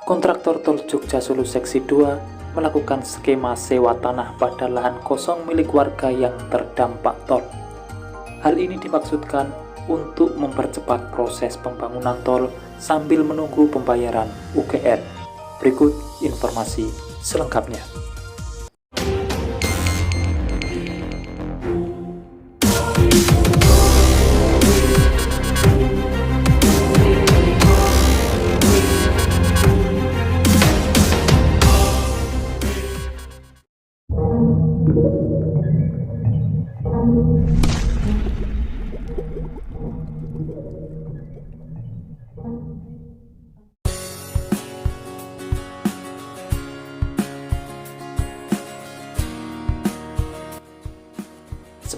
Kontraktor Tol Jogja Solo Seksi 2 melakukan skema sewa tanah pada lahan kosong milik warga yang terdampak tol. Hal ini dimaksudkan untuk mempercepat proses pembangunan tol sambil menunggu pembayaran UKR. Berikut informasi selengkapnya.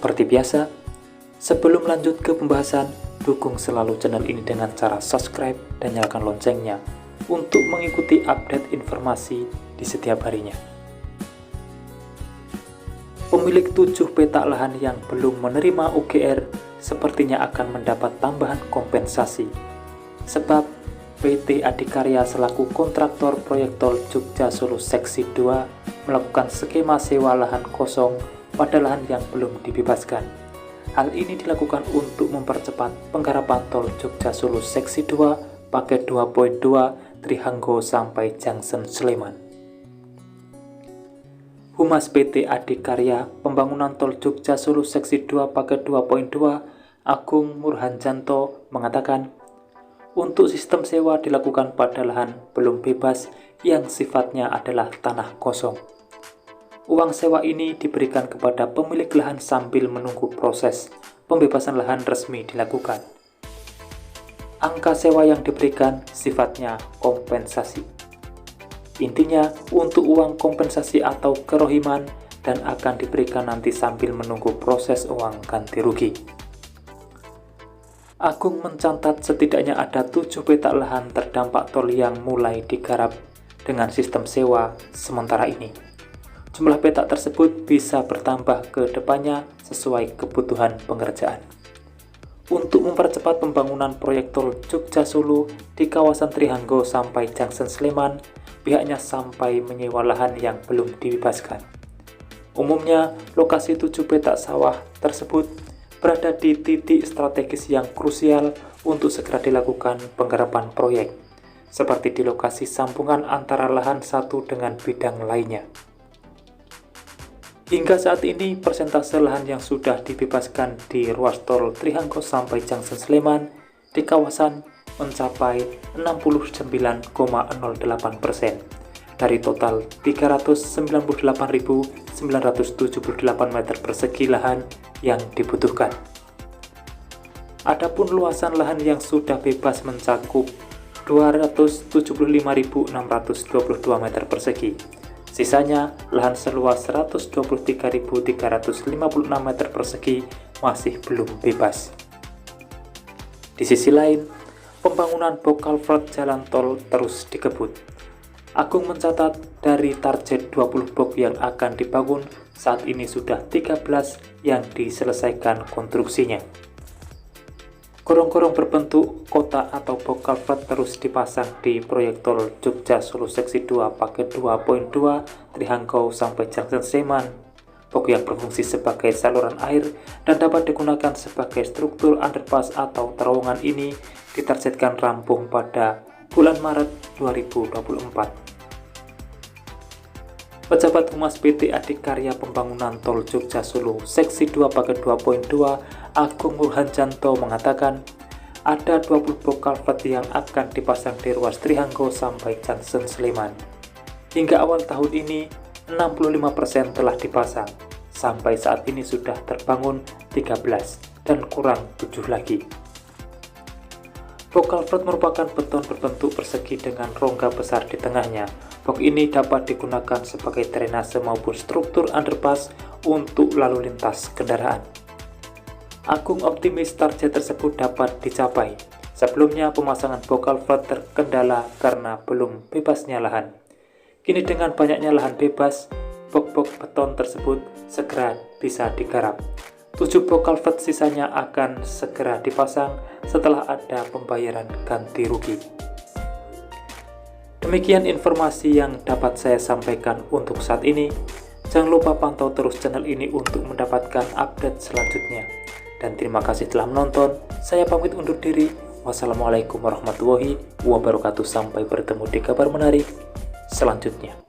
Seperti biasa, sebelum lanjut ke pembahasan, dukung selalu channel ini dengan cara subscribe dan nyalakan loncengnya untuk mengikuti update informasi di setiap harinya. Pemilik 7 petak lahan yang belum menerima UKR sepertinya akan mendapat tambahan kompensasi, sebab PT Adikarya selaku kontraktor proyek tol Jogja Solo Seksi 2 melakukan skema sewa lahan kosong pada lahan yang belum dibebaskan. Hal ini dilakukan untuk mempercepat penggarapan tol Jogja Solo Seksi 2 paket 2.2 Trihanggo sampai Junction Sleman. Humas PT Adikarya Pembangunan Tol Jogja Solo Seksi 2 paket 2.2 Agung Murhanjanto mengatakan, untuk sistem sewa dilakukan pada lahan belum bebas yang sifatnya adalah tanah kosong. Uang sewa ini diberikan kepada pemilik lahan sambil menunggu proses pembebasan lahan resmi dilakukan. Angka sewa yang diberikan sifatnya kompensasi. Intinya untuk uang kompensasi atau kerohiman dan akan diberikan nanti sambil menunggu proses uang ganti rugi. Agung mencatat setidaknya ada 7 petak lahan terdampak tol yang mulai digarap dengan sistem sewa sementara ini. Jumlah petak tersebut bisa bertambah ke depannya sesuai kebutuhan pengerjaan. Untuk mempercepat pembangunan proyek tol Jogja Solo di kawasan Trihanggo sampai Junction Sleman, pihaknya sampai menyewa lahan yang belum dibebaskan. Umumnya, lokasi 7 petak sawah tersebut berada di titik strategis yang krusial untuk segera dilakukan penggarapan proyek, seperti di lokasi sambungan antara lahan satu dengan bidang lainnya. Hingga saat ini, persentase lahan yang sudah dibebaskan di ruas tol Trihanggo sampai Junction Sleman di kawasan mencapai 69,08% dari total 398.978 meter persegi lahan yang dibutuhkan. Adapun luasan lahan yang sudah bebas mencakup 275.622 meter persegi. Sisanya, lahan seluas 123.356 meter persegi masih belum bebas. Di sisi lain, pembangunan box culvert jalan tol terus dikebut. Agung mencatat dari target 20 box yang akan dibangun, saat ini sudah 13 yang diselesaikan konstruksinya. Gorong-gorong berbentuk kotak atau box culvert terus dipasang di proyek tol Jogja Solo Seksi 2 paket 2.2 Trihanggo sampai Junction Sleman. Box yang berfungsi sebagai saluran air dan dapat digunakan sebagai struktur underpass atau terowongan ini ditargetkan rampung pada bulan Maret 2024. Pejabat Humas PT Adikarya Pembangunan Tol Jogja Solo Seksi 2 paket 2.2 Agung Murhanjanto mengatakan ada 20 box culvert yang akan dipasang di ruas Trihanggo sampai Junction Sleman. Hingga awal tahun ini 65% telah dipasang. Sampai saat ini sudah terbangun 13 dan kurang 7 lagi. Box culvert merupakan beton berbentuk persegi dengan rongga besar di tengahnya. Box ini dapat digunakan sebagai drainase maupun struktur underpass untuk lalu lintas kendaraan. Agung optimis target tersebut dapat dicapai. Sebelumnya pemasangan box culvert terkendala karena belum bebasnya lahan. Kini dengan banyaknya lahan bebas, box-box beton tersebut segera bisa digarap. 7 box culvert sisanya akan segera dipasang setelah ada pembayaran ganti rugi. Demikian informasi yang dapat saya sampaikan untuk saat ini. Jangan lupa pantau terus channel ini untuk mendapatkan update selanjutnya. Dan terima kasih telah menonton. Saya pamit undur diri. Wassalamualaikum warahmatullahi wabarakatuh. Sampai bertemu di kabar menarik selanjutnya.